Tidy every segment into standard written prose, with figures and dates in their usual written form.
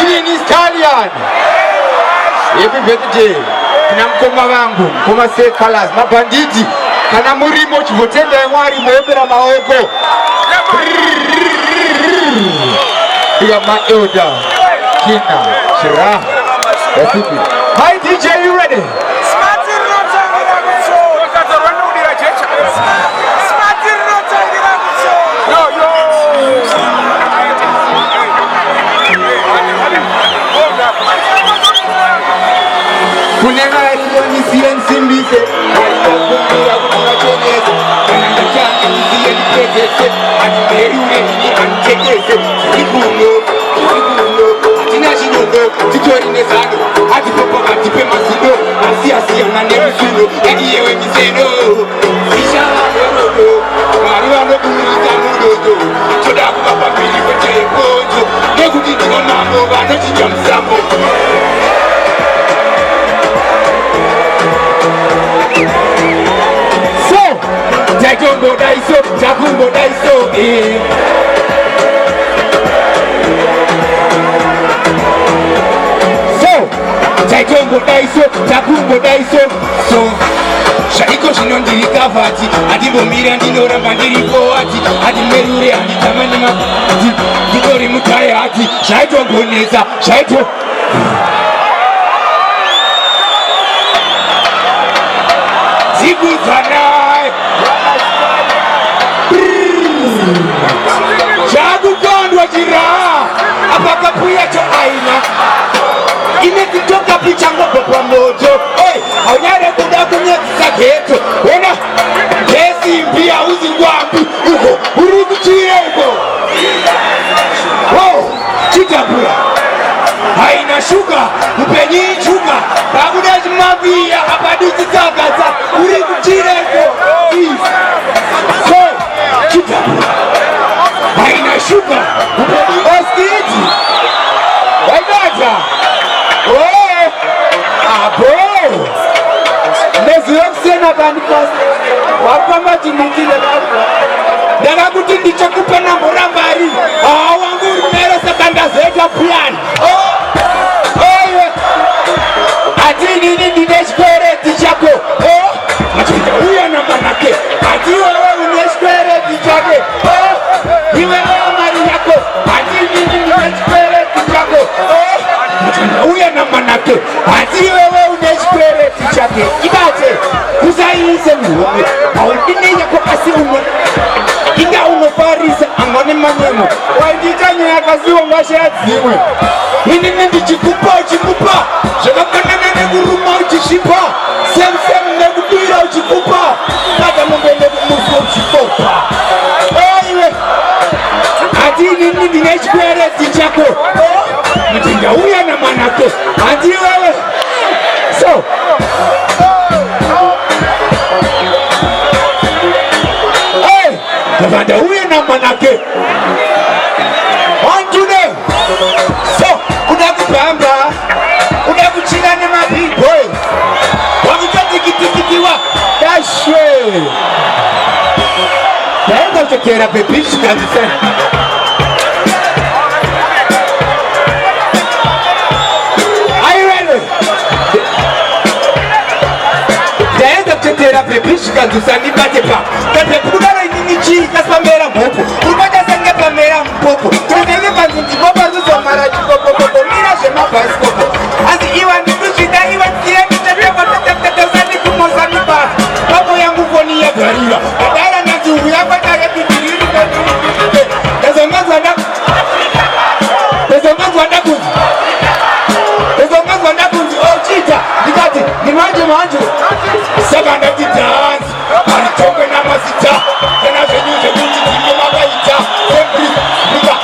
Queen is Italian. Happy birthday. Kuna mkoma wangu, mkoma sekalas, mabanditi. Kana murimo chivotenda yamwari mwebera maoko. You are my elder. Kina, Shira. Hi DJ, you ready? Kunena iloni sienzi mbise Kumbira kuna choneze Kananda changa nisiye nipetese Animeri ureni antegese Ikuno, atina shinono Titori nezano, ati popo atipe masino Asi amane misuno, egi yewe miseno Isha wakono, mariwa no kumulika mudodo Choda kubaba pili kote kojo Negu titiko mambo, vano chicha msambo Jakumbo daiso, So, Jakumbo daiso, so Shaiko shinondiri kavati, adimbo mira ndinora mandiri poati, adimerure aditamani mati, didori mutaya ati, shaito ngoneza, shaito Ziguzanai Jagu kondwa jira Apaka puya cho aina Ine kutoka picha ngopo kwa mojo Hey, haunyare kuda kunye kisaketo Wena, kesi mpia uzi ngwambi Uko, urugu chirego Wow, chitapura Haina shuka, upenyi shuka Bagudaji mavia, apaduzi zagaza Urugu chirego So, chitapura Haina shuka, upenyi oskiti Waidata Oe, abo Nezi yoksena bandikos Wakama tinitile Dana kuti ndichakupa na murambari Wangu rumero sakanda zeta plan Ati nini nineshkwere tichako Machinda uya na manake Ati wewe uneshkwere tichake Iwe wewe mari yako Ati nini nineshkwere tichako Machinda uya na manake Ati wewe uneshkwere tichake Ibate Kuzaise muwe Audine yako kasi ume Inga unofarisa angone manyemo Wainditanye ya kasi umashe ziwe Hini nindi chikupa Shakakana neguruma uchishipa Sem negupira uchikupa Kata mbele kumuso uchipopa Oiwe Ati nini nineshkwere tichako Mtinga uya na manake Ati wewe So Hey Kavanda uya na manake On today So Unakupamba Unakuchila ni mabig boy Wakikati kitikitiwa Dashwe Naenda uchekera bebishi kabisa Are you ready? Naenda uchekera bebishi kabisa Nipate pa Kate kudara ininichi Kaspamera mpopo Kupata senge pamera mpopo Kutenge panzinti Kopa zuzo maraji Kopo Mira shema paskopo Asi iwa nikushida iwa kire Kitepeko Tetepete Zani kumozani pa Papo yangu koni ya Pariro Kadara na zuhu ya kwa tare Pitiriri Tezongazwa ndakunzi Oh chita Nikati Ni manju Sabanda di dance Anitoke na masita Tena zenyuze Kuti timo magaita Sempri Nika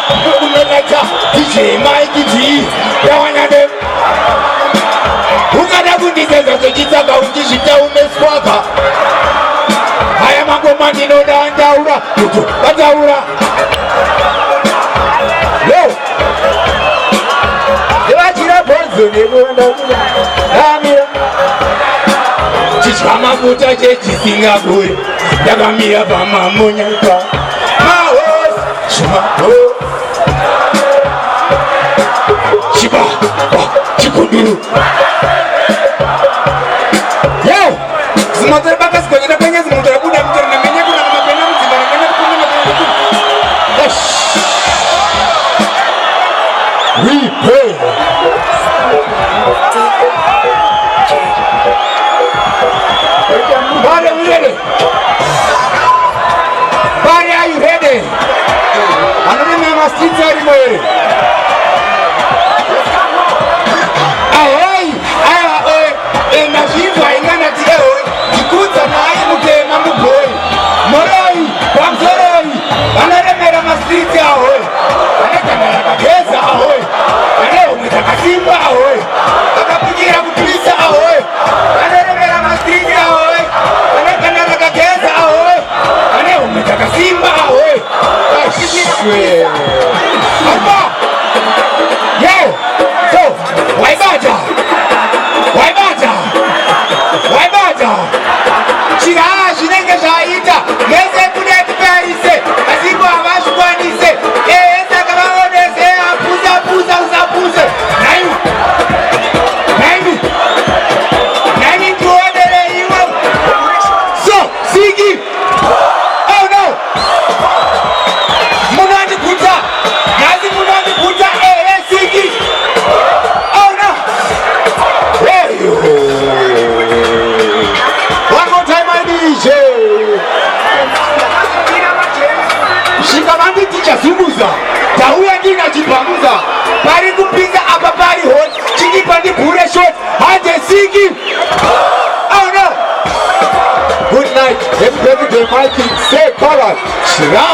Umeleta DJ Mike G Yawanyade Ukada kundizeza Kechitaka ungishita umeswaka Haya mangoma ninoda andaura Kutu Bataura Yo Yewachira bonzo Nebunda Amira Chichwa mafuta chechi Singapore Yakamira pama monyaka Mahos Shuma Shiba Yo, zimoto baka sikonyera kwenye zimoto rabuda mtoro na menye kuna mapena mzima na menye kuna mapena. We pray. Bari, are you ready? Bari, are you ready? I don't remember streets anymore. Inashindwa ingana teo jikuta na ayi mutema muboi moroi wamzoroi anaremera mastriti ahoy anakamera kageza ahoy aneo mwitakasimba ahoy akapigira kutwisa ahoy anaremera mastriti ahoy anakamera kageza ahoy aneo mwitakasimba ahoy ashwe alba yo so waibaja Chinenge shaita ngeze kudeti perise asibu abashukwanise eza kabaonese apuza usapuze nani tuodere iwo so sigi oh no munani kuta sigi oh no Shikamandi ticha zunguza Tauya dina jipanguza Pari kupinga apa pari hot Chiki pandi pure shot Hante sigi Oh no Good night Happy birthday my king Say power Shira